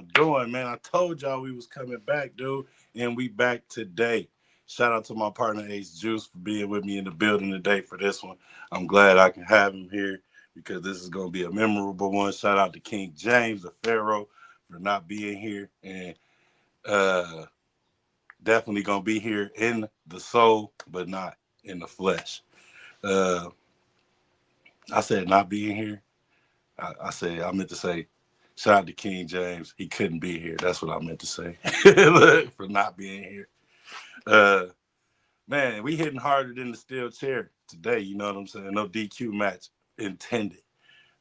y'all doing, man? I told y'all we was coming back, dude, and we back today. Shout out to my partner Ace Juice for being with me in the building today for this one. I'm glad I can have him here because this is going to be a memorable one. Shout out to King James, the Pharaoh, for not being here, and definitely going to be here in the soul, but not in the flesh. Uh, I said not being here. I meant to say, shout out to King James. He couldn't be here. That's what I meant to say for not being here. Uh, man, we hitting harder than the steel chair today. You know what I'm saying? No DQ match intended.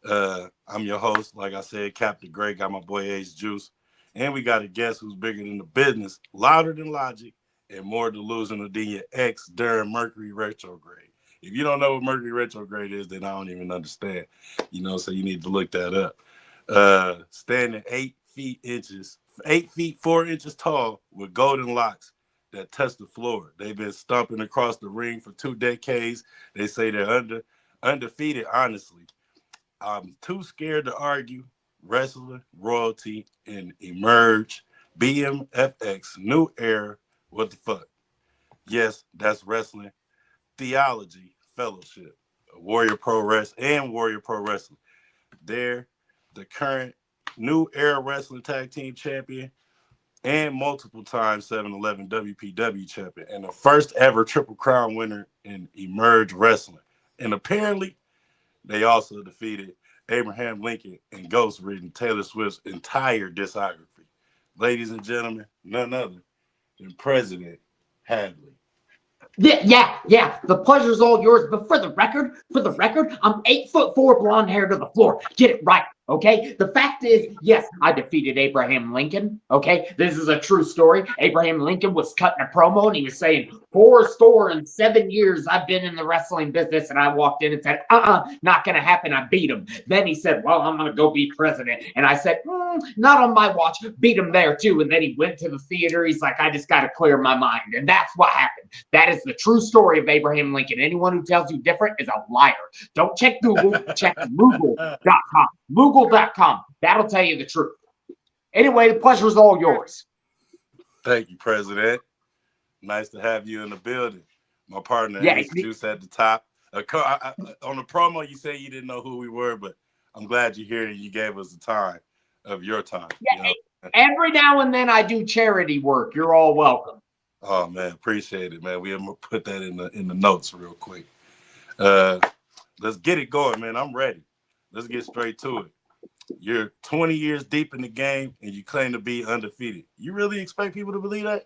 I'm your host, like I said, Captain Gray. Got my boy Ace Juice, and we got a guest who's bigger than the business, louder than logic, and more delusional than your ex during Mercury retrograde. If you don't know what Mercury retrograde is, then I don't even understand. You know, so you need to look that up. Standing 8 feet 4 inches tall with golden locks that touch the floor. They've been stomping across the ring for 2 decades. They say they're undefeated, honestly. I'm too scared to argue. Wrestler, royalty, and emerge. BMFX, new era. What the fuck? Yes, that's wrestling. Theology, fellowship. Warrior Pro Wrestling and Warrior Pro Wrestling. They're the current new era wrestling tag team champion and multiple time 7-Eleven WPW champion and the first ever Triple Crown winner in Emerge Wrestling. And apparently, they also defeated Abraham Lincoln and ghost-ridden Taylor Swift's entire discography. Ladies and gentlemen, none other than President Hadley. Yeah. The pleasure's all yours. But for the record, I'm 8'4", blonde hair to the floor. Get it right, okay? The fact is, yes, I defeated Abraham Lincoln. Okay, this is a true story. Abraham Lincoln was cutting a promo and he was saying, 7 years I've been in the wrestling business, and I walked in and said, not gonna happen. I beat him. Then he said, well, I'm gonna go be president, and I said, not on my watch. Beat him there too. And then he went to the theater. He's like, I just got to clear my mind, and that's what happened. That is the true story of Abraham Lincoln. Anyone who tells you different is a liar. Don't check Google, check Moogle.com. Moogle.com. That'll tell you the truth. Anyway, the pleasure is all yours. Thank you, President. Nice to have you in the building. My partner, Yeah, Ace Juice at the top. On the promo, you say you didn't know who we were, but I'm glad you're here and you gave us the time of your time. Yeah, you know? Every now and then I do charity work. You're all welcome. Oh man, appreciate it, man. We'll put that in the notes real quick. Let's get it going, man. I'm ready. Let's get straight to it. You're 20 years deep in the game and you claim to be undefeated. You really expect people to believe that?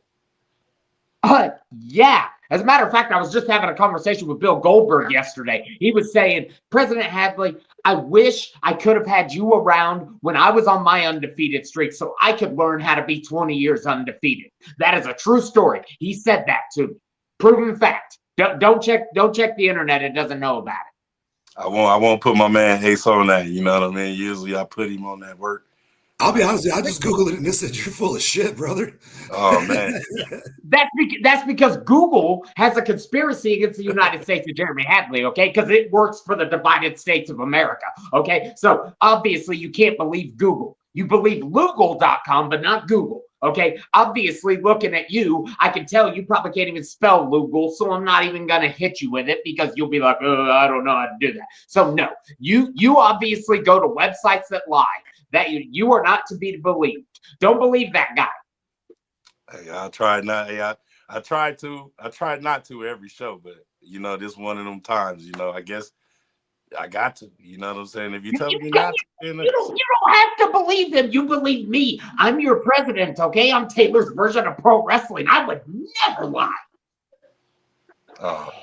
Yeah. As a matter of fact, I was just having a conversation with Bill Goldberg yesterday. He was saying, President Hadley, I wish I could have had you around when I was on my undefeated streak so I could learn how to be 20 years undefeated. That is a true story. He said that to me. Proven fact. Don't check the internet. It doesn't know about it. I won't put my man Ace on that. You know what I mean? Usually I put him on that work. I'll be honest with you, I just Googled it and it said you're full of shit, brother. Oh, man. That's because Google has a conspiracy against the United States of Jeremy Hadley, okay? Because it works for the divided states of America, okay? So obviously you can't believe Google. You believe Lugal.com, but not Google, okay? Obviously, looking at you, I can tell you probably can't even spell Lugal, so I'm not even going to hit you with it because you'll be like, I don't know how to do that. So no, you obviously go to websites that lie. That you are not to be believed. Don't believe that guy. Hey, I tried not. Hey, I tried not to every show, but you know, this one of them times. You know, I guess I got to. You know what I'm saying? If you tell me not to, you don't have to believe him. You believe me. I'm your president. Okay, I'm Taylor's version of pro wrestling. I would never lie. Oh.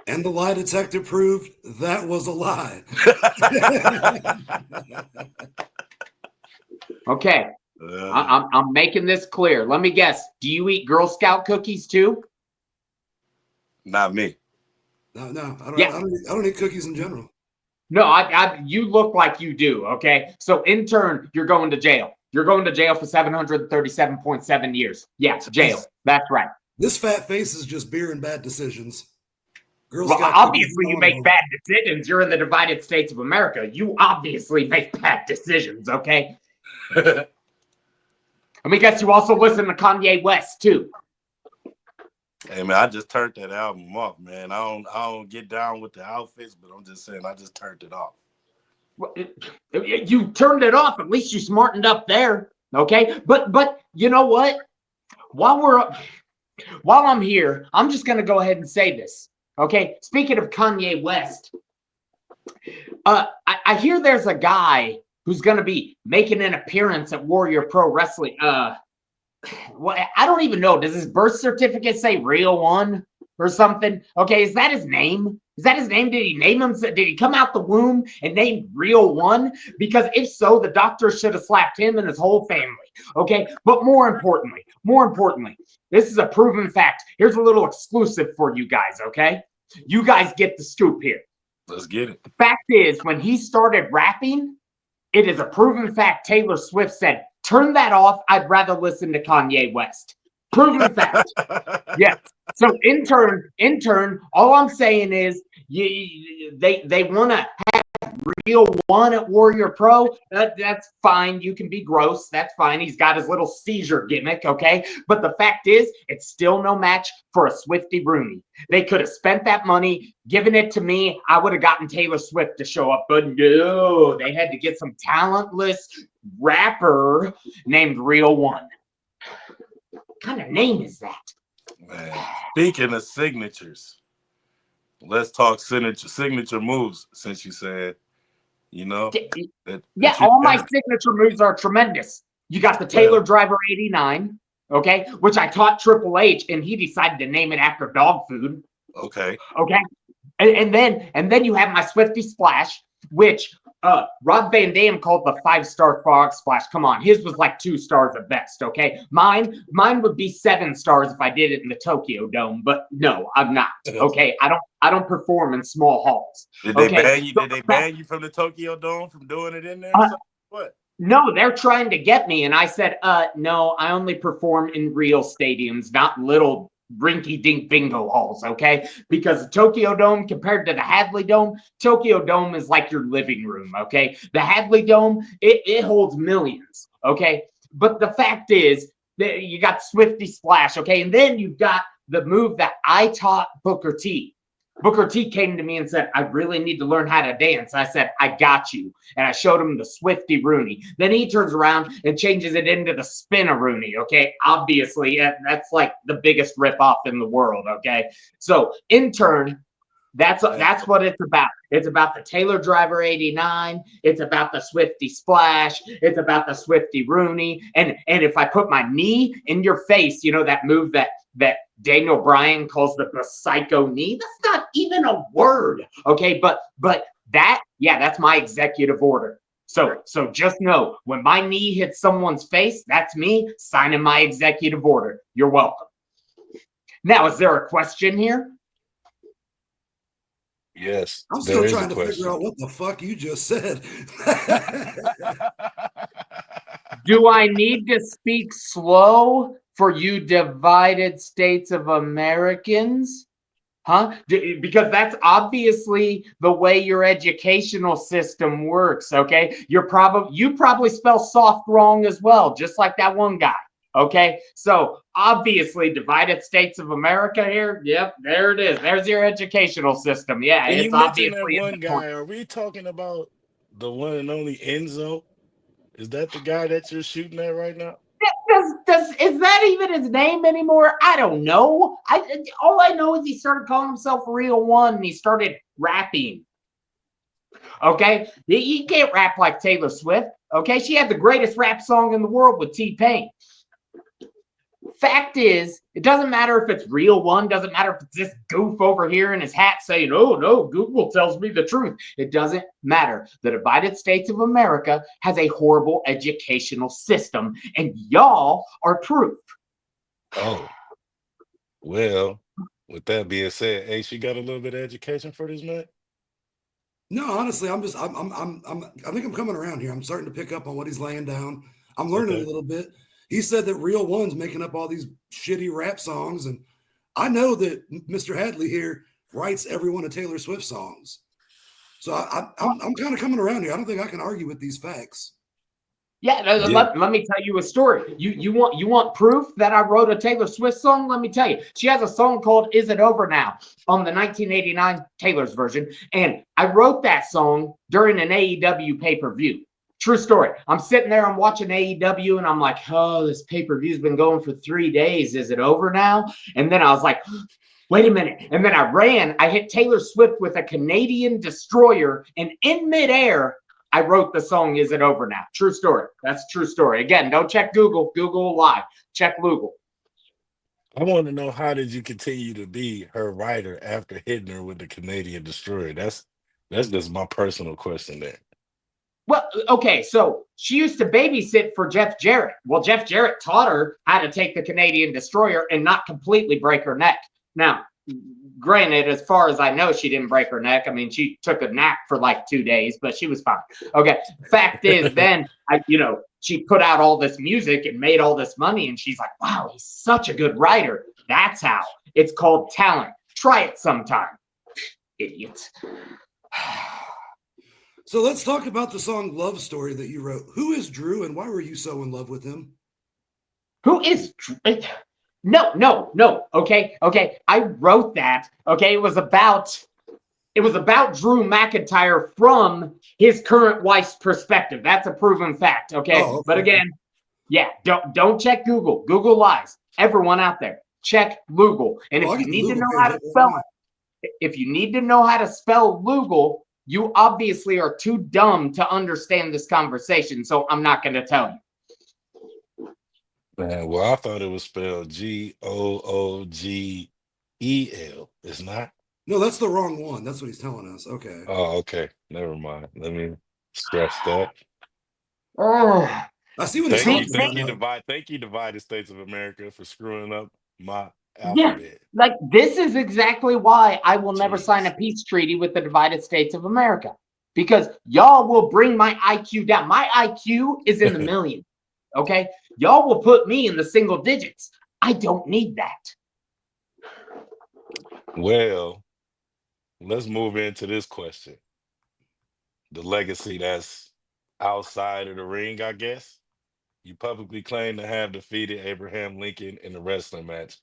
And the lie detector proved that was a lie. Okay, I'm making this clear. Let me guess. Do you eat Girl Scout cookies too? Not me. No, I don't eat cookies in general. No, you look like you do. Okay, so in turn, you're going to jail. You're going to jail for 737.7 years. Yeah, jail. That's right. This fat face is just beer and bad decisions. Well, obviously you make bad decisions. You're in the divided states of America. You obviously make bad decisions, okay? Let me guess, you also listen to Kanye West too. Hey man, I just turned that album off, man. I don't get down with the outfits, but I'm just saying I just turned it off. You turned it off. At least you smartened up there. Okay. But you know what? While I'm here, I'm just gonna go ahead and say this. Okay. Speaking of Kanye West, I hear there's a guy who's gonna be making an appearance at Warrior Pro Wrestling. Well, I don't even know. Does his birth certificate say Real One or something? Okay, is that his name? Is that his name? Did he name him? Did he come out the womb and name Real One? Because if so, the doctor should have slapped him and his whole family. Okay, but more importantly, this is a proven fact. Here's a little exclusive for you guys. Okay, you guys get the scoop here. Let's get it. The fact is, when he started rapping, it is a proven fact. Taylor Swift said, "Turn that off. I'd rather listen to Kanye West." Proven fact. Yes. So intern. All I'm saying is, they want to have Real One at Warrior Pro. That's fine. You can be gross. That's fine. He's got his little seizure gimmick. Okay. But the fact is, it's still no match for a Swifty Rooney. They could have spent that money, given it to me. I would have gotten Taylor Swift to show up, but no, they had to get some talentless rapper named Real One. What kind of name is that? Man, speaking of signatures, let's talk signature moves. Since you said, All my signature moves are tremendous. You got the Taylor Driver 89, okay, which I taught Triple H, and he decided to name it after dog food. Okay. And then you have my Swifty Splash, which Rob Van Dam called the 5-star frog splash. Come on, his was like 2 stars at best. Okay, mine would be 7 stars if I did it in the Tokyo Dome, but no, I'm not. Okay, I don't perform in small halls. Did they ban you? Did they ban you from the Tokyo Dome from doing it in there? What? No, they're trying to get me, and I said, no, I only perform in real stadiums, not little rinky-dink bingo halls, okay? Because the Tokyo Dome compared to the Hadley Dome, Tokyo Dome is like your living room, okay? The Hadley Dome, it holds millions, okay? But the fact is that you got Swifty Splash, okay? And then you've got the move that I taught Booker T. Booker T came to me and said, "I really need to learn how to dance." I said, "I got you." And I showed him the Swifty Rooney. Then he turns around and changes it into the Spin-a-Rooney, okay? Obviously, that's like the biggest ripoff in the world, okay? So, in turn, that's what it's about. It's about the Taylor Driver 89. It's about the Swifty Splash. It's about the Swifty Rooney. And if I put my knee in your face, that move that Daniel Bryan calls the psycho knee. That's not even a word, okay? But that's my executive order. So just know, when my knee hits someone's face, that's me signing my executive order. You're welcome. Now, is there a question here? Yes. I'm still trying to figure out what the fuck you just said. Do I need to speak slow for you divided states of Americans? Huh? Because that's obviously the way your educational system works, okay? You probably spell soft wrong as well, just like that one guy, okay? So obviously, divided states of America here, yep, there it is. There's your educational system. Yeah, and it's you mentioned obviously that one guy. Are we talking about the one and only Enzo? Is that the guy that you're shooting at right now? Is that even his name anymore? I don't know. All I know is he started calling himself Real One and he started rapping. Okay, he can't rap like Taylor Swift. Okay, she had the greatest rap song in the world with T-Pain. Fact is, it doesn't matter if it's Real One, doesn't matter if it's this goof over here in his hat saying, "Oh no, Google tells me the truth." It doesn't matter. The divided states of America has a horrible educational system, and y'all are proof. Oh, well, with that being said, hey, she got a little bit of education for this man. No, honestly, I think I'm coming around here. I'm starting to pick up on what he's laying down. I'm learning a little bit. He said that Real One's making up all these shitty rap songs, and I know that Mr. Hadley here writes every one of Taylor Swift's songs. So I'm kind of coming around here. I don't think I can argue with these facts. Yeah, Yeah. let me tell you a story. You want proof that I wrote a Taylor Swift song? Let me tell you. She has a song called "Is It Over Now" on the 1989 Taylor's version, and I wrote that song during an AEW pay-per-view. True story. I'm sitting there, I'm watching AEW, and I'm like, oh, this pay-per-view's been going for 3 days. Is it over now? And then I was like, wait a minute. And then I hit Taylor Swift with a Canadian destroyer, and in midair, I wrote the song "Is It Over Now." True story. That's a true story. Again, don't check Google. Google lie. Check Google. I want to know, how did you continue to be her writer after hitting her with the Canadian destroyer? That's just my personal question there. Well, okay, so she used to babysit for Jeff Jarrett. Well, Jeff Jarrett taught her how to take the Canadian destroyer and not completely break her neck. Now, granted, as far as I know, she didn't break her neck. I mean, she took a nap for like 2 days, but she was fine. Okay. Fact is, then she put out all this music and made all this money, and she's like, wow, he's such a good writer. That's how. It's called talent. Try it sometime, idiots. So let's talk about the song "Love Story" that you wrote. Who is Drew, and why were you so in love with him? Who is? No. Okay. I wrote that. Okay. It was about Drew McIntyre from his current wife's perspective. That's a proven fact. Okay. Oh, okay. But again, yeah, don't check Google. Google lies. Everyone out there, check Google. And if you need to know how to spell it, if you need to know how to spell Google, you obviously are too dumb to understand this conversation. So I'm not going to tell you. Man, well, I thought it was spelled Googel. It's not? No, that's the wrong one. That's what he's telling us. Okay. Oh, okay. Never mind. Let me scratch that. Oh, I see what he's Thank talking you, about. thank you, Divided States of America, for screwing up my yeah. alphabet. Like, this is exactly why I will never sign a Jeez. peace treaty with the Divided States of America, because y'all will bring my IQ down. My IQ is in the millions. Okay. Y'all will put me in the single digits. I don't need that. Well, let's move into this question. The legacy that's outside of the ring, I guess. You publicly claim to have defeated Abraham Lincoln in a wrestling match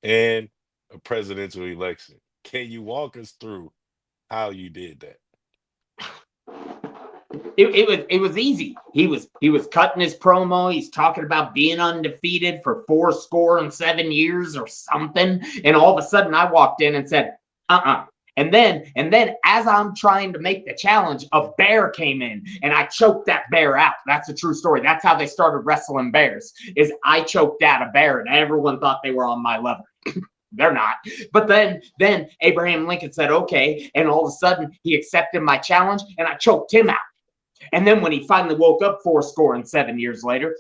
and a presidential election. Can you walk us through how you did that? It was easy. He was cutting his promo. He's talking about being undefeated for 407 years or something. And all of a sudden I walked in and said, And then as I'm trying to make the challenge, a bear came in and I choked that bear out. That's a true story. That's how they started wrestling bears, is I choked out a bear and everyone thought they were on my level. They're not. But then Abraham Lincoln said, okay. And all of a sudden he accepted my challenge and I choked him out. And then when he finally woke up 407 years later,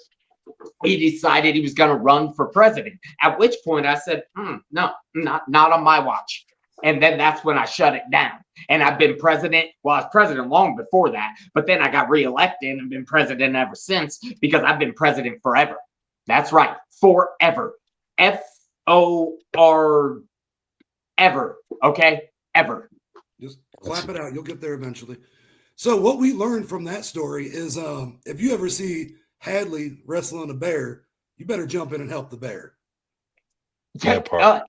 he decided he was going to run for president. At which point I said, no, not on my watch. And then that's when I shut it down. And I've been president. Well, I was president long before that, but then I got reelected and been president ever since, because I've been president forever. That's right. Forever. FOR ever. Okay. Ever. Just clap it out. You'll get there eventually. So what we learned from that story is, if you ever see Hadley wrestling a bear, you better jump in and help the bear. That part.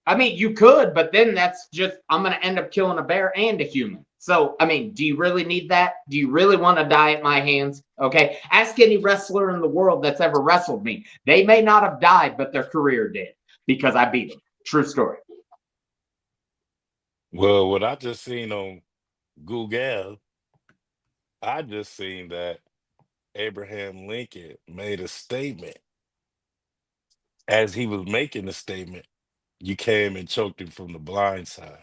I mean, you could, but then that's just, I'm going to end up killing a bear and a human. So, I mean, do you really need that? Do you really want to die at my hands? Okay. Ask any wrestler in the world that's ever wrestled me. They may not have died, but their career did, because I beat them. True story. Well, what I just seen on Google, I just seen that Abraham Lincoln made a statement. As he was making the statement, you came and choked him from the blind side.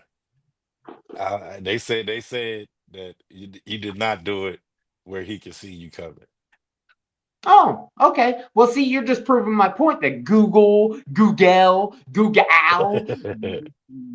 They said that you did not do it where he could see you coming. Oh, okay. Well, see, you're just proving my point that Google, Hey,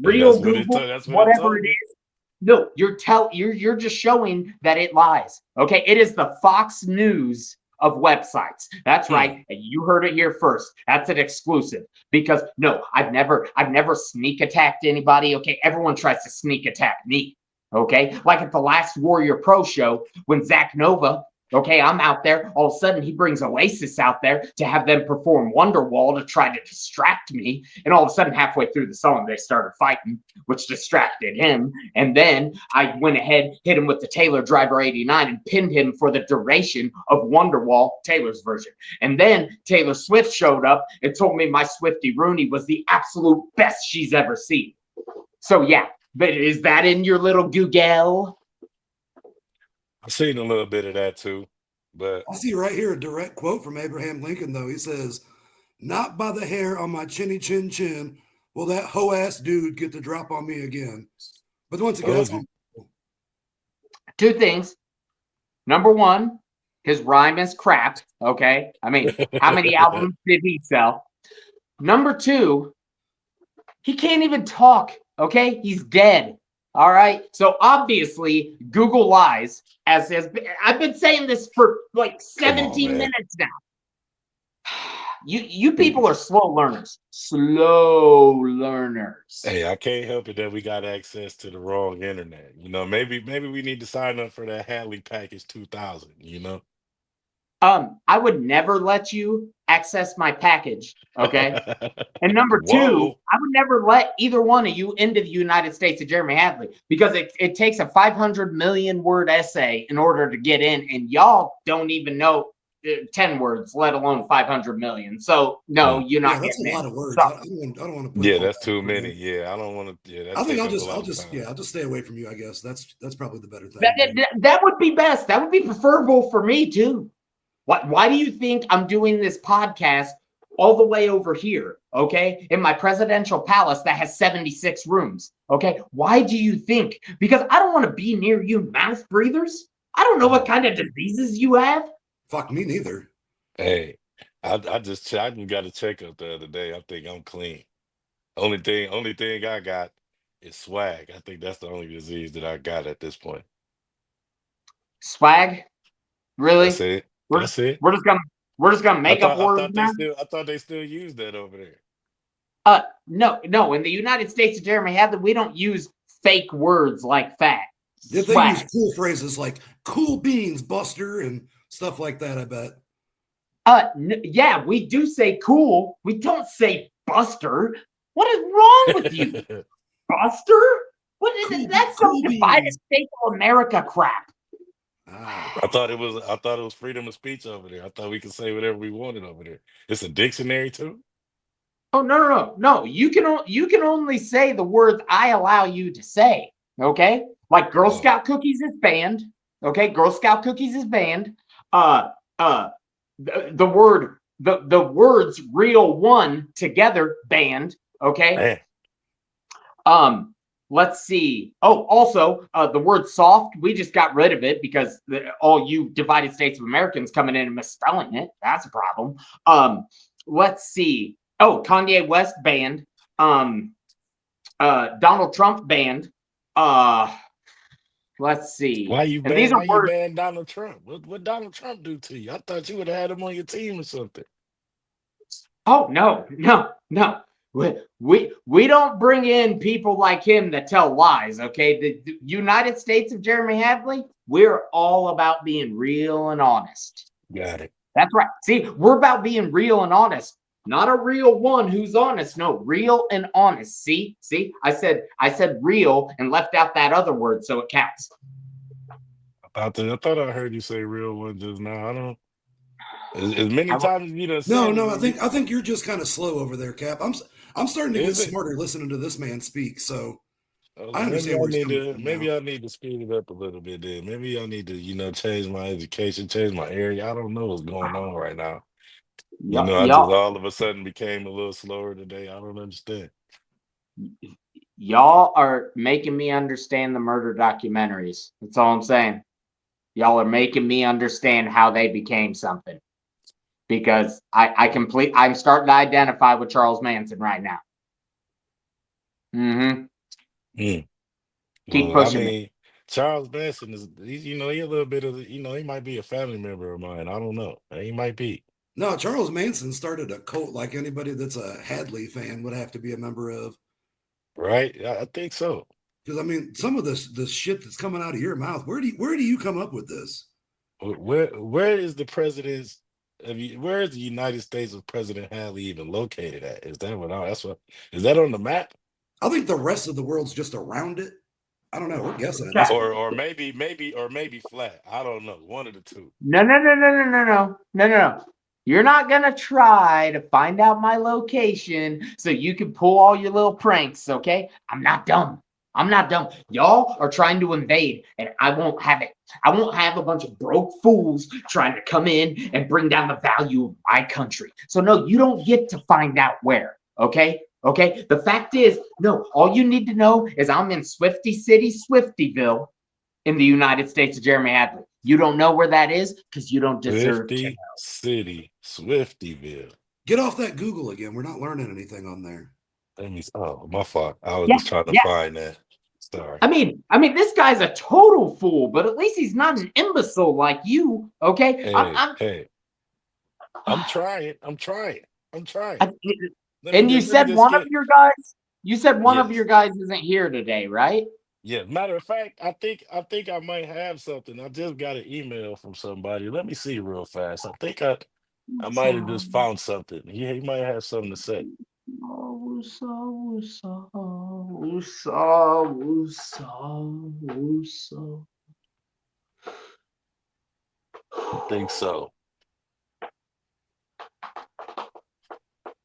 real Google, that's what it whatever told it me. is. No, you're just showing that it lies. Okay, it is the Fox News of websites. That's right. And you heard it here first. That's an exclusive. Because no, I've never sneak attacked anybody. Okay, everyone tries to sneak attack me. Okay, like at the last Warrior Pro show when Zach Nova Okay, I'm out there. All of a sudden, he brings Oasis out there to have them perform Wonderwall to try to distract me. And all of a sudden, halfway through the song, they started fighting, which distracted him. And then I went ahead, hit him with the Taylor Driver 89 and pinned him for the duration of Wonderwall, Taylor's version. And then Taylor Swift showed up and told me my Swifty Rooney was the absolute best she's ever seen. So, yeah, but is that in your little Google? I've seen a little bit of that too, but I see right here a direct quote from Abraham Lincoln, though. He says, "Not by the hair on my chinny chin chin will that hoe ass dude get the drop on me again." But once again, that's all. Two things. Number one, his rhyme is crap. Okay. I mean, how many albums did he sell? Number two, he can't even talk. Okay. He's dead. All right. So obviously, Google lies. As I've been saying this for like 17 minutes now. You people are slow learners. Slow learners. Hey, I can't help it that we got access to the wrong internet. You know, maybe we need to sign up for that Hadley package 2000. You know. I would never let you access my package. Okay. And number two, Whoa. I would never let either one of you into the United States of Jeremy Hadley because it takes a 500 million word essay in order to get in, and y'all don't even know 10 words, let alone 500 million. So no, you're not that's getting a lot in. of words. So, I don't want to put. Yeah, that's too many. Yeah, I don't want to. Yeah, that I think take I'll up just, a lot of time. I'll just stay away from you. I guess that's probably the better thing. that would be best. That would be preferable for me too. Why do you think I'm doing this podcast all the way over here, okay, in my presidential palace that has 76 rooms, okay? Why do you think? Because I don't want to be near you mouth breathers. I don't know what kind of diseases you have. Fuck me neither. Hey, I just got a checkup the other day. I think I'm clean. Only thing I got is swag. I think that's the only disease that I got at this point. Swag? Really? That's it. That's it. We're just gonna make up words now. I thought they still use that over there. No. In the United States of Jeremy Hadley, we don't use fake words like that. They use cool phrases like "cool beans, Buster" and stuff like that. I bet. Yeah, we do say cool. We don't say Buster. What is wrong with you, Buster? What is it? That's some divided States of America crap. I thought it was freedom of speech over there. I thought we could say whatever we wanted over there. It's a dictionary too. Oh no! You can only say the words I allow you to say. Okay, like Girl Scout cookies is banned. Okay, Girl Scout cookies is banned. The words real one together banned. Okay. Man. Let's see. Oh, also the word soft, we just got rid of it because all you divided States of Americans coming in and misspelling it. That's a problem. Let's see. Oh, Kanye West banned. Donald Trump banned. Let's see. Why you ban Donald Trump? What Donald Trump do to you? I thought you would have had him on your team or something. Oh no. We don't bring in people like him that tell lies, okay? The United States of Jeremy Hadley, we're all about being real and honest. Got it. That's right. See, we're about being real and honest. Not a real one who's honest. No, real and honest. See, I said real and left out that other word, so it counts. I thought I heard you say real one just now. I don't. As many times as you done said. No. I think you're just kind of slow over there, Cap. I'm starting to get smarter listening to this man speak. So I understand where he's coming from. Maybe I need to speed it up a little bit. Then maybe I need to change my education, change my area. I don't know what's going on right now. I just all of a sudden became a little slower today. I don't understand. Y'all are making me understand the murder documentaries. That's all I'm saying. Y'all are making me understand how they became something. Because I'm starting to identify with Charles Manson right now. Keep pushing me. Charles Manson he's a little bit of he might be a family member of mine. I don't know. He might be. No, Charles Manson started a cult like anybody that's a Hadley fan would have to be a member of. Right? I think so. Because I mean, some of this shit that's coming out of your mouth, where do you come up with this? Where is the president's? Where is the United States of President Hadley even located at? Is that what? That's what. Is that on the map? I think the rest of the world's just around it. I don't know. We're guessing at Okay. this point. Or maybe flat. I don't know. One of the two. No. You're not gonna try to find out my location so you can pull all your little pranks, okay? I'm not dumb. Y'all are trying to invade, and I won't have it. I won't have a bunch of broke fools trying to come in and bring down the value of my country. So no, you don't get to find out where, okay? Okay? The fact is, no, all you need to know is I'm in Swifty City, Swiftyville, in the United States of Jeremy Hadley. You don't know where that is because you don't deserve to know. Swifty City, Swiftyville. Get off that Google again. We're not learning anything on there. That means, oh, my fault. I was Yeah, just trying to yeah. find that. Sorry. I mean, this guy's a total fool, but at least he's not an imbecile like you. Okay, Hey, I'm trying. And you said one of your guys. You said one of Yes. your guys isn't here today, right? Yeah, matter of fact, I think I might have something. I just got an email from somebody. Let me see real fast. I think I might have just found something. He might have something to say. I think so.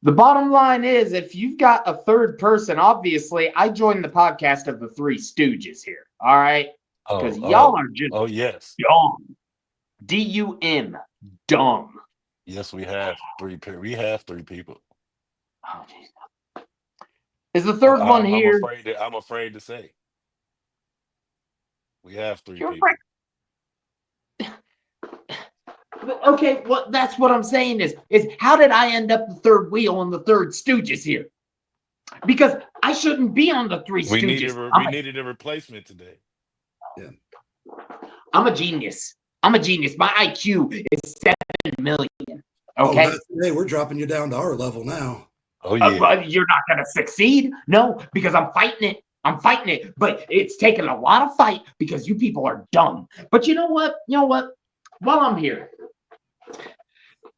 The bottom line is, if you've got a third person, obviously, I joined the podcast of the Three Stooges here. All right, because y'all are just yes. dumb. D-U-M, dumb. Yes, we have three. We have three people. Oh, geez. Is the third one here? I'm afraid to say. We have three You're people. Okay, well, that's what I'm saying is how did I end up the third wheel on the Third Stooges here? Because I shouldn't be on the Three Stooges. We needed a replacement today. Yeah. I'm a genius. My IQ is 7 million. Okay. Oh, today we're dropping you down to our level now. Oh yeah. You're not gonna succeed. No, because I'm fighting it. But it's taken a lot of fight because you people are dumb. But you know what? While I'm here,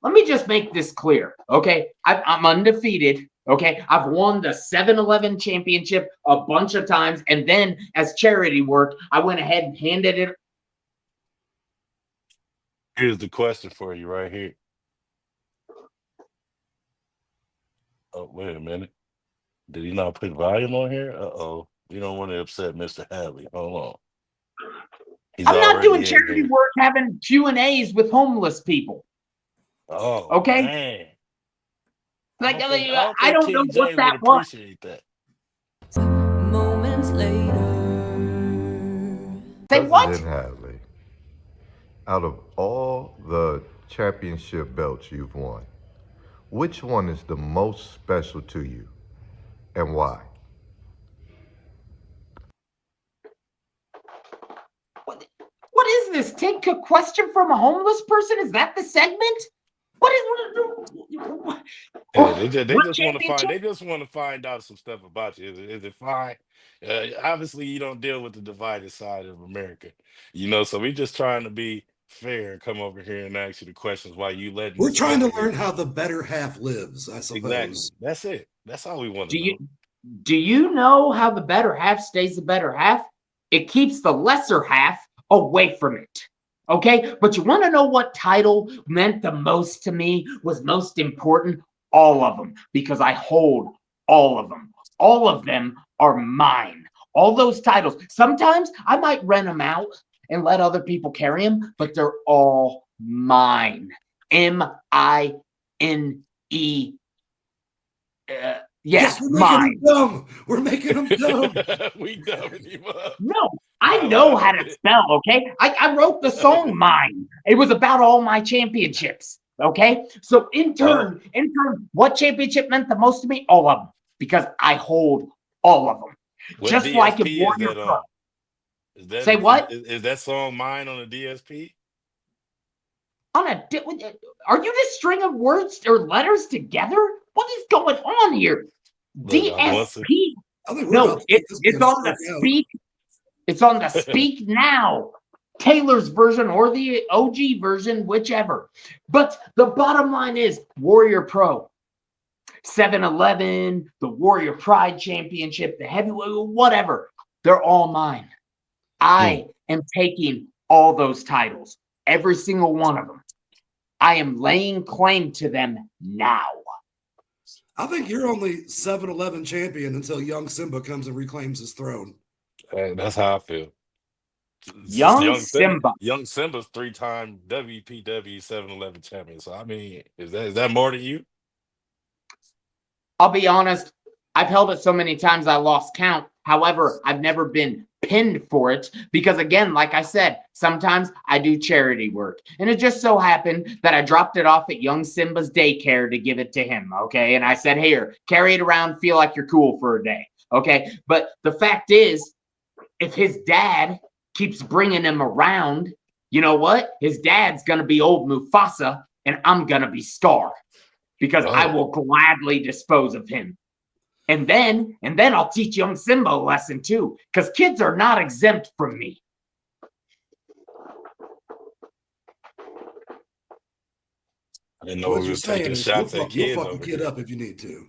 let me just make this clear, okay? I'm undefeated, okay? I've won the 7-Eleven championship a bunch of times, and then as charity work, I went ahead and handed it. Here's the question for you right here. Oh, wait a minute. Did he not put volume on here? Uh-oh. We don't want to upset Mr. Hadley. Hold on. I'm not doing charity work having Q&As with homeless people. Oh, okay. Man. Like I don't know what that was. Appreciate that. Moments later. Say what? President Hadley, out of all the championship belts you've won, which one is the most special to you and why? What is this? Take a question from a homeless person? Is that the segment? What is Hey, they just want to find out some stuff about you. Is it fine? Obviously, you don't deal with the divided side of America, so we're just trying to be fair and come over here and ask you the questions while you letting. We're trying to learn how the better half lives, I suppose. Exactly. That's it. That's all we want to know. Do you know how the better half stays the better half? It keeps the lesser half away from it. Okay, but you want to know what title meant the most to me, was most important? All of them, because I hold all of them. All of them are mine. All those titles. Sometimes I might rent them out and let other people carry them, but they're all mine. M-I-N-E. Yes, mine. We're making them dumb. We dumbing him up. No, I know how to spell, okay? I wrote the song Mine. It was about all my championships, okay? So in turn, what championship meant the most to me? All of them, because I hold all of them. What just DSP like in Warrior Club. Say what? Is that song Mine on the DSP? Are you just string of words or letters together? What is going on here? DSP? No, it's on the speak. It's on the speak now. Taylor's version or the OG version, whichever. But the bottom line is Warrior Pro, 7-Eleven, the Warrior Pride Championship, the heavyweight, whatever. They're all mine. I am taking all those titles, every single one of them. I am laying claim to them now. I think you're only 7-Eleven champion until young Simba comes and reclaims his throne. Hey, that's how I feel. It's just Young Simba. Young Simba's 3-time WPW 7-Eleven champion. So I mean, is that more than you? I'll be honest, I've held it so many times I lost count. However, I've never been pinned for it because, again, like I said, sometimes I do charity work. And it just so happened that I dropped it off at young Simba's daycare to give it to him, okay? And I said, here, carry it around, feel like you're cool for a day, okay? But the fact is, if his dad keeps bringing him around, you know what? His dad's going to be old Mufasa, and I'm going to be Scar because I will gladly dispose of him. And then I'll teach young Simba a lesson too, because kids are not exempt from me. I didn't know What we you're was saying taking is shots you'll at kids fuck a over kid here. up if you need to.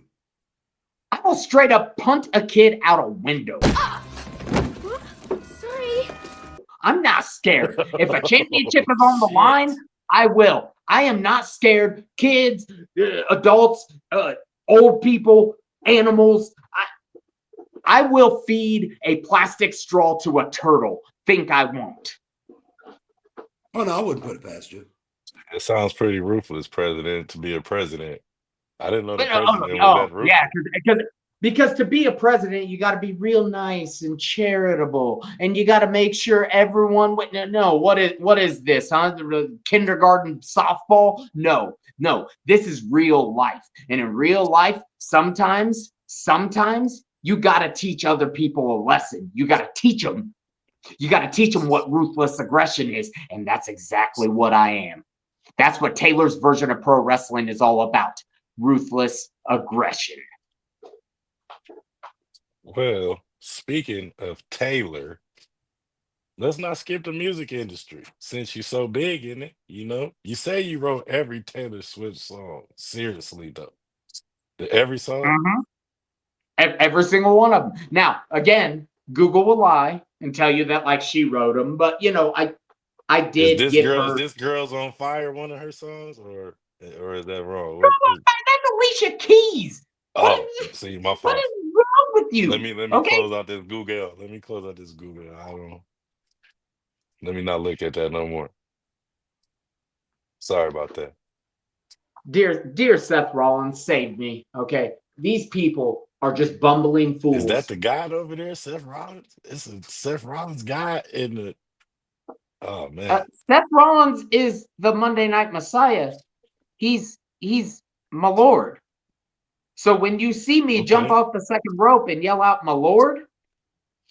I will straight up punt a kid out a window. Sorry. I'm not scared. If a championship is on the line, I will. I am not scared. Kids, adults, old people, animals. I will feed a plastic straw to a turtle. Think I won't. Oh, no, I wouldn't put it past you. It sounds pretty ruthless, president, to be a president. I didn't know the But, president was that ruthless. yeah, because to be a president, you got to be real nice and charitable, and you got to make sure everyone. No, what is this? Huh? Kindergarten softball? No. This is real life, and in real life, sometimes you got to teach other people a lesson. You got to teach them. You got to teach them what ruthless aggression is, and that's exactly what I am. That's what Taylor's version of pro wrestling is all about. Ruthless aggression. Well, speaking of Taylor, let's not skip the music industry since you're so big in it. You know, you say you wrote every Taylor Swift song. Seriously, though, every song. Mm-hmm. Every single one of them. Now, again, Google will lie and tell you that like she wrote them, but you know, I did give her. Is this Girls on Fire one of her songs, or is that wrong? That's Alicia Keys. Oh, see, my What fault. is wrong with you? Let me Okay? close out this Google. Let me close out this Google. Let me not look at that no more. Sorry about that. Dear Seth Rollins, save me. Okay, these people are just bumbling fools. Is that the guy over there, Seth Rollins? It's a Seth Rollins guy in the. Oh man, Seth Rollins is the Monday Night Messiah. He's my Lord. So when you see me jump off the second rope and yell out, "My Lord,"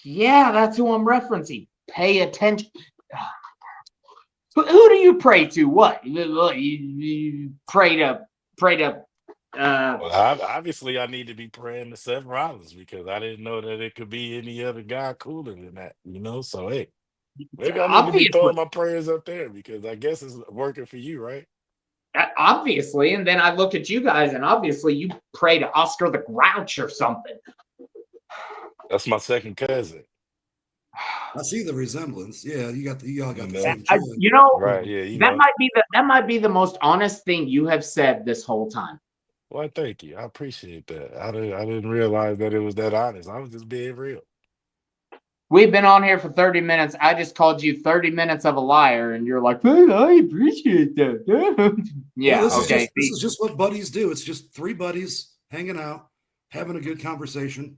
yeah, that's who I'm referencing. Pay attention. Who do you pray to? What? You pray to well, obviously I need to be praying to Seth Rollins because I didn't know that it could be any other guy cooler than that. You know, so hey, maybe I need to be throwing my prayers up there because I guess it's working for you, right? Obviously, and then I look at you guys, and obviously you pray to Oscar the Grouch or something. That's my second cousin. I see the resemblance. Yeah, y'all got the same I, trend. you know, Right? Yeah, that might be the most honest thing you have said this whole time. Well, thank you. I appreciate that. I didn't realize that it was that honest. I was just being real. We've been on here for 30 minutes. I just called you 30 minutes of a liar, and you're like, hey, I appreciate that. Yeah, okay. This is just what buddies do. It's just three buddies hanging out, having a good conversation.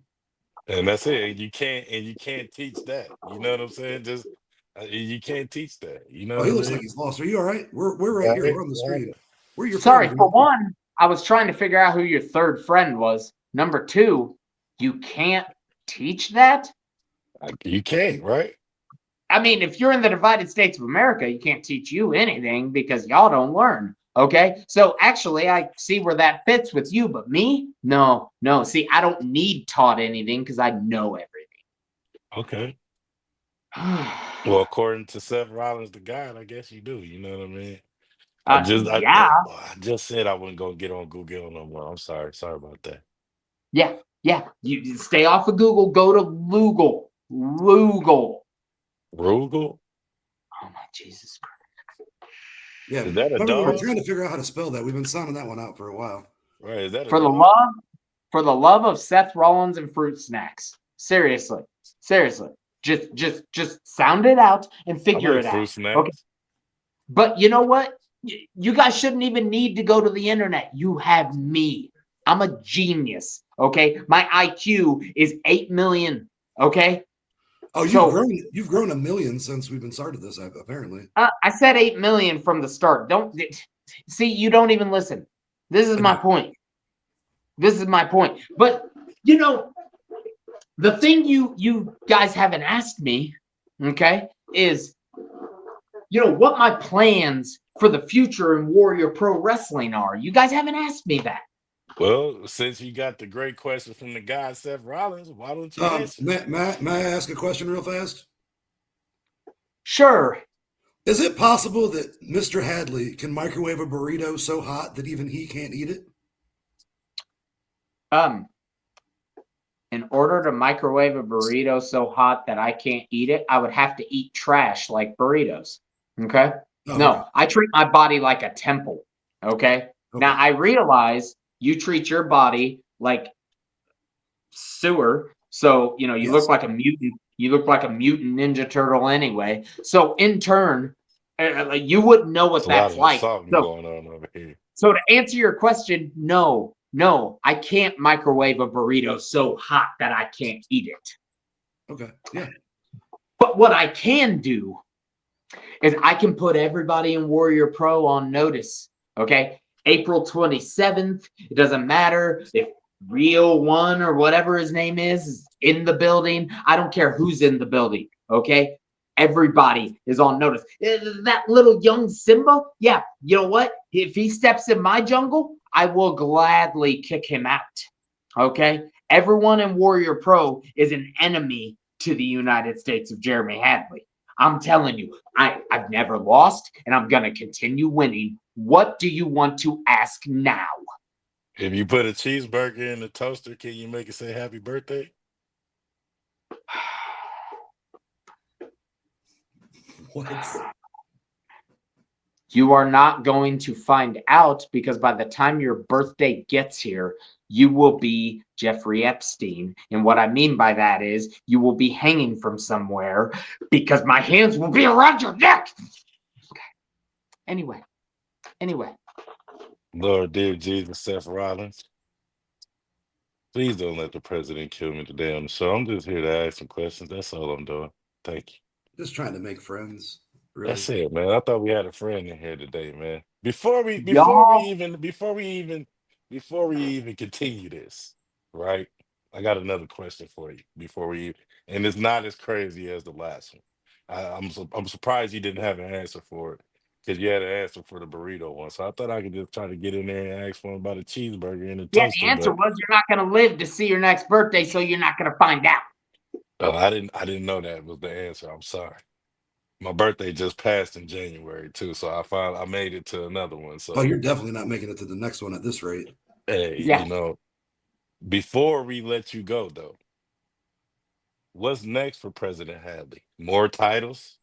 And that's it. You can't teach that. You know what I'm saying? Just you can't teach that. You know. Oh, he looks like he's lost. Are you all right? We're right here. We're on the screen. We're your Sorry, friend, for one, I was trying to figure out who your third friend was. Number two, you can't teach that? You can't, right? I mean, if you're in the divided states of America, you can't teach you anything because y'all don't learn. Okay. So actually, I see where that fits with you, but me? No. See, I don't need taught anything because I know everything. Okay. Well, according to Seth Rollins, the God, I guess you do. You know what I mean? I just, Yeah, I just said I wasn't gonna get on Google no more. I'm sorry. Sorry about that. yeah, yeah. You stay off of Google. Go to Lugal. Lugal. Rugal? Oh my Jesus Christ. Yeah. Is that a Remember, we were dog? trying to figure out how to spell that. We've been sounding that one out for a while. Right? Is that a For the dog? love, for the love of Seth Rollins and fruit snacks. Seriously. Seriously. Just sound it out and I figure like it out. fruit Okay. snacks. But you know what? You guys shouldn't even need to go to the internet. You have me. I'm a genius. Okay. My IQ is 8 million. Okay. Oh, So you've grown a million since we've been started this, apparently. I said 8 million from the start. Don't see, you don't even listen. This is my point. This is my point. But you know, the thing you guys haven't asked me, okay, is what my plans for the future in Warrior Pro Wrestling are. You guys haven't asked me that. Well, since you got the great question from the guy Seth Rollins, why don't you answer? May I ask a question real fast? Sure. Is it possible that Mr. Hadley can microwave a burrito so hot that even he can't eat it? In order to microwave a burrito so hot that I can't eat it, I would have to eat trash like burritos. Okay? Oh, No, okay. I treat my body like a temple. Okay? Now I realize you treat your body like sewer. So, you Yes. look like a mutant. You look like a mutant Ninja Turtle anyway. So, in turn, you wouldn't know what It's a lot that's of like. assaulting So, going on over here. so to answer your question, no, I can't microwave a burrito so hot that I can't eat it. Okay. Yeah. But what I can do is I can put everybody in Warrior Pro on notice. Okay. April 27th. It doesn't matter if Real One or whatever his name is in the building. I don't care who's in the building. Okay. Everybody is on notice. That little young Simba, yeah, you know what? If he steps in my jungle, I will gladly kick him out. Okay. Everyone in Warrior Pro is an enemy to the United States of Jeremy Hadley. I'm telling you, I've never lost and I'm going to continue winning. What do you want to ask now? If you put a cheeseburger in the toaster, can you make it say happy birthday? What? You are not going to find out because by the time your birthday gets here, you will be Jeffrey Epstein. And what I mean by that is you will be hanging from somewhere because my hands will be around your neck. Okay. Anyway. Lord, dear Jesus, Seth Rollins, please don't let the president kill me today on the show. I'm just here to ask some questions. That's all I'm doing. Thank you. Just trying to make friends. Really. That's it, man. I thought we had a friend in here today, man. Before we Y'all, even continue this, right? I got another question for you before and it's not as crazy as the last one. I'm surprised you didn't have an answer for it because you had an answer for the burrito one. So I thought I could just try to get in there and ask for him about a cheeseburger and a yeah, toaster, the answer but was you're not going to live to see your next birthday, so you're not going to find out. I didn't know that was the answer. I'm sorry. My birthday just passed in January too, so I made it to another one. Oh, So you're definitely not making it to the next one at this rate. hey, Yeah. before we let you go though, what's next for President Hadley? More titles,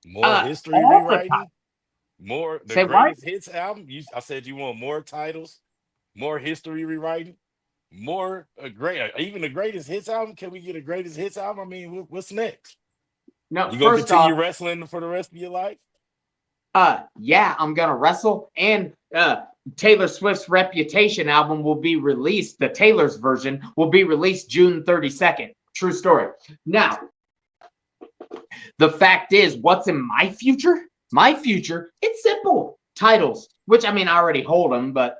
more history All the time. rewriting, more the Say what? greatest hits album. I said you want more titles, more history rewriting, more even the greatest hits album. Can we get a greatest hits album? I mean, what's next? No, You gonna first off, continue wrestling for the rest of your life? yeah, I'm gonna wrestle, and Taylor Swift's Reputation album will be released. The Taylor's version will be released June 32nd. True story. Now, the fact is, what's in my future? My future, it's simple. Titles, which I mean, I already hold them, but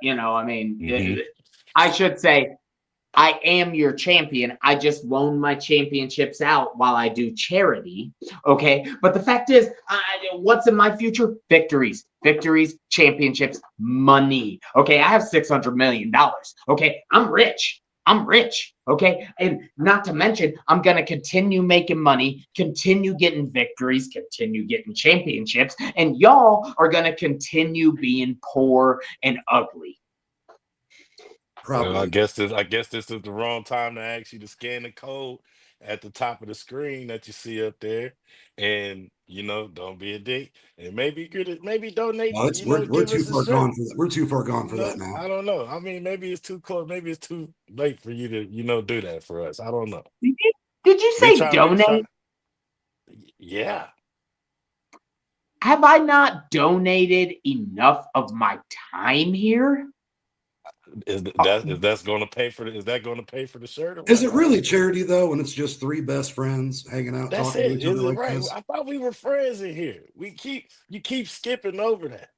I should say I am your champion. I just loan my championships out while I do charity. Okay. But the fact is, what's in my future? Victories, championships, money. Okay. I have $600 million. Okay. I'm rich. I'm rich, okay? And not to mention, I'm going to continue making money, continue getting victories, continue getting championships, and y'all are going to continue being poor and ugly. Well, I Probably. guess this is the wrong time to ask you to scan the code at the top of the screen that you see up there, and don't be a dick, and maybe donate, Well, we're give too us a far shirt. gone for that. We're too far gone for that now. I don't know. I mean, maybe it's too close. Maybe it's too late for you to do that for us. I don't know. Did you We say try. We try. donate? Yeah. Have I not donated enough of my time here? Is that's going to pay for is that going to pay for the shirt or Is what? it really charity though when it's just three best friends hanging out That's talking to it. each other Is it like right? this? I thought we were friends in here. You keep skipping over that.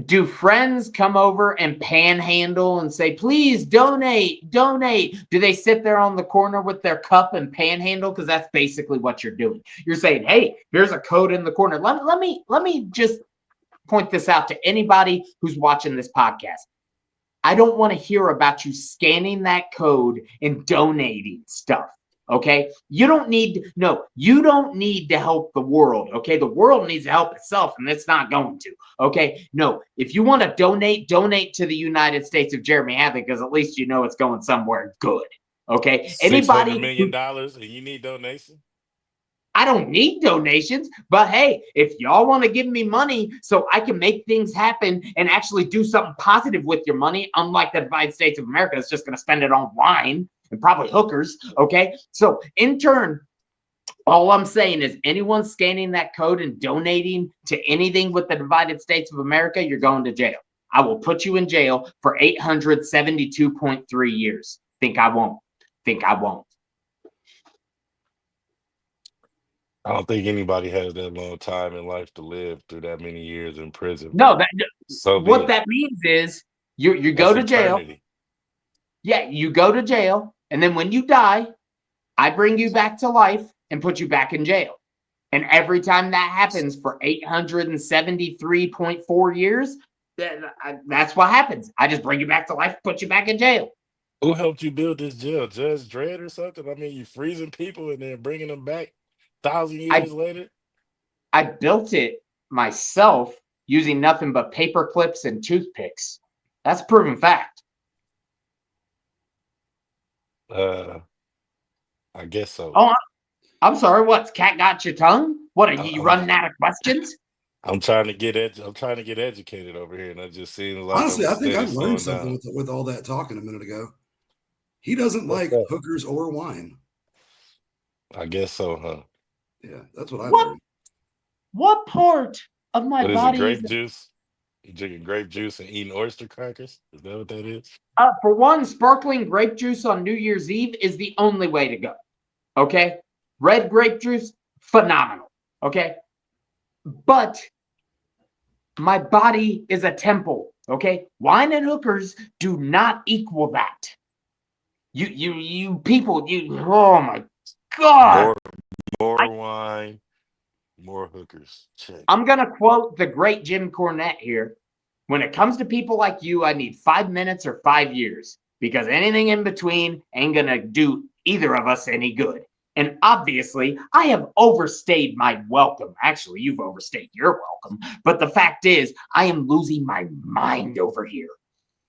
Do friends come over and panhandle and say, please donate, donate? Do they sit there on the corner with their cup and panhandle? Because that's basically what you're doing. You're saying, hey, here's a code in the corner. Let me just point this out to anybody who's watching this podcast. I don't want to hear about you scanning that code and donating stuff. Okay. You don't need to help the world. Okay. The world needs to help itself and it's not going to. Okay. No, if you want to donate to the United States of Jeremy Hadley, because at least it's going somewhere good. Okay. $600 Anybody million and you need donation? I don't need donations, but hey, if y'all want to give me money so I can make things happen and actually do something positive with your money, unlike the United States of America, it's just going to spend it on wine and probably hookers. Okay. So in turn, all I'm saying is anyone scanning that code and donating to anything with the United States of America, you're going to jail. I will put you in jail for 872.3 years. Think I won't. I don't think anybody has that long time in life to live through that many years in prison. No, But so be what it. that means is you go That's to jail. eternity. Yeah, you go to jail, and then when you die, I bring you back to life and put you back in jail. And every time that happens for 873.4 years, that's what happens. I just bring you back to life, put you back in jail. Who helped you build this jail? Judge Dredd or something? I mean, you freezing people and then bringing them back 1,000 years later? I built it myself using nothing but paper clips and toothpicks. That's a proven fact. I guess so. Oh, I'm sorry. What's cat got your tongue? What are I- you I'm running out of questions? I'm trying to get I'm trying to get educated over here, and it just seems like Honestly, I'm I think steady I've learned slowing something down. with all that talking a minute ago. He doesn't What's like that? hookers or wine. I guess so, huh? Yeah, that's what I What learned. what part of my What is it? body is Grape juice? You drinking grape juice and eating oyster crackers? Is that what that is? for one, sparkling grape juice on New Year's Eve is the only way to go. Okay? Red grape juice, phenomenal. Okay? But my body is a temple. Okay? Wine and hookers do not equal that. You people, oh my God. More wine, more hookers. Check. I'm going to quote the great Jim Cornette here. When it comes to people like you, I need 5 minutes or 5 years because anything in between ain't going to do either of us any good. And obviously, I have overstayed my welcome. Actually, you've overstayed your welcome. But the fact is, I am losing my mind over here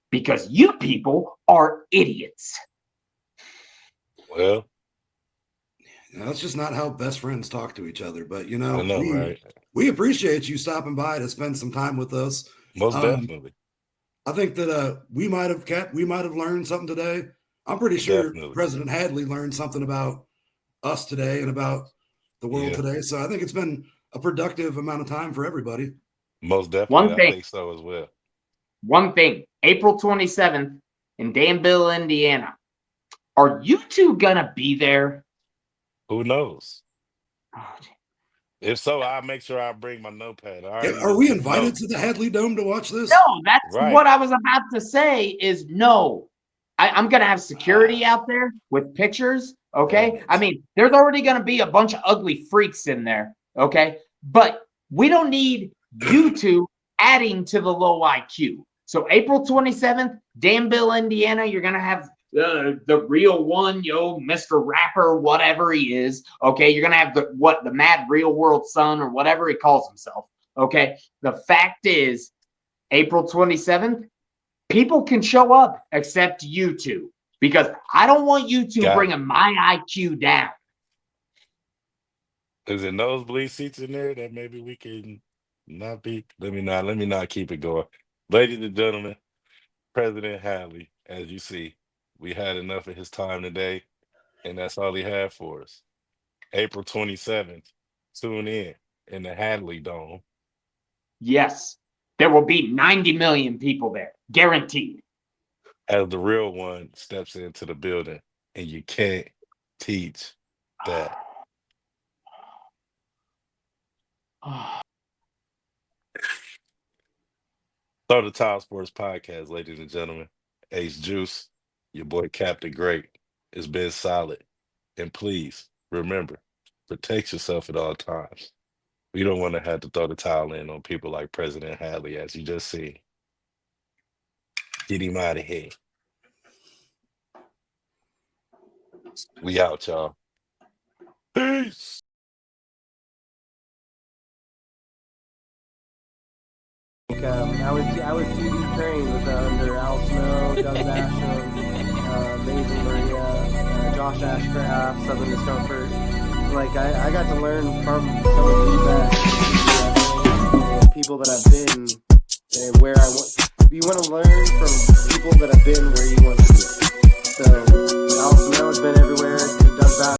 because you people are idiots. Well, That's just not how best friends talk to each other. But I know, right? we appreciate you stopping by to spend some time with us. Most definitely. I think that we might have learned something today. I'm pretty sure Definitely. President Hadley learned something about us today and about the world Yeah. today. So I think it's been a productive amount of time for everybody. Most definitely. One I thing. think so as well. One thing, April 27th in Danville, Indiana. Are you two going to be there? Who knows? Oh, If so, I'll make sure I bring my notepad. I already Are we took invited notes. to the Hadley Dome to watch this? no, that's Right. what I was about to say is no. I'm going to have security out there with pictures, Damn okay? it. I mean, there's already going to be a bunch of ugly freaks in there, okay? But we don't need you two adding to the low IQ. So April 27th, Danville, Indiana, you're going to have the real one, Mr. Rapper, whatever he is. Okay, you're going to have the Mad Real World Son or whatever he calls himself. Okay, the fact is, April 27th, people can show up except you two, because I don't want you two bringing my IQ down. Is it nosebleed seats in there that maybe we can not be? Let me not keep it going. Ladies and gentlemen, President Hadley, as you see, we had enough of his time today, and that's all he had for us. April 27th, tune in the Hadley Dome. Yes, there will be 90 million people there, guaranteed. As the real one steps into the building, and you can't teach that. Throw the Tile Sports Podcast, ladies and gentlemen. Ace Juice, your boy Captain Great. It's been solid. And please remember, protect yourself at all times. We don't want to have to throw the towel in on people like President Hadley, as you just see. Get him out of here. We out, y'all. Peace. I was TV trained with under Al Snow, Doug Basham, Mason Maria, Josh Ashcraft, Southern Discomfort. Like I got to learn from some of these people that I've been and where I want. You want to learn from people that have been where you want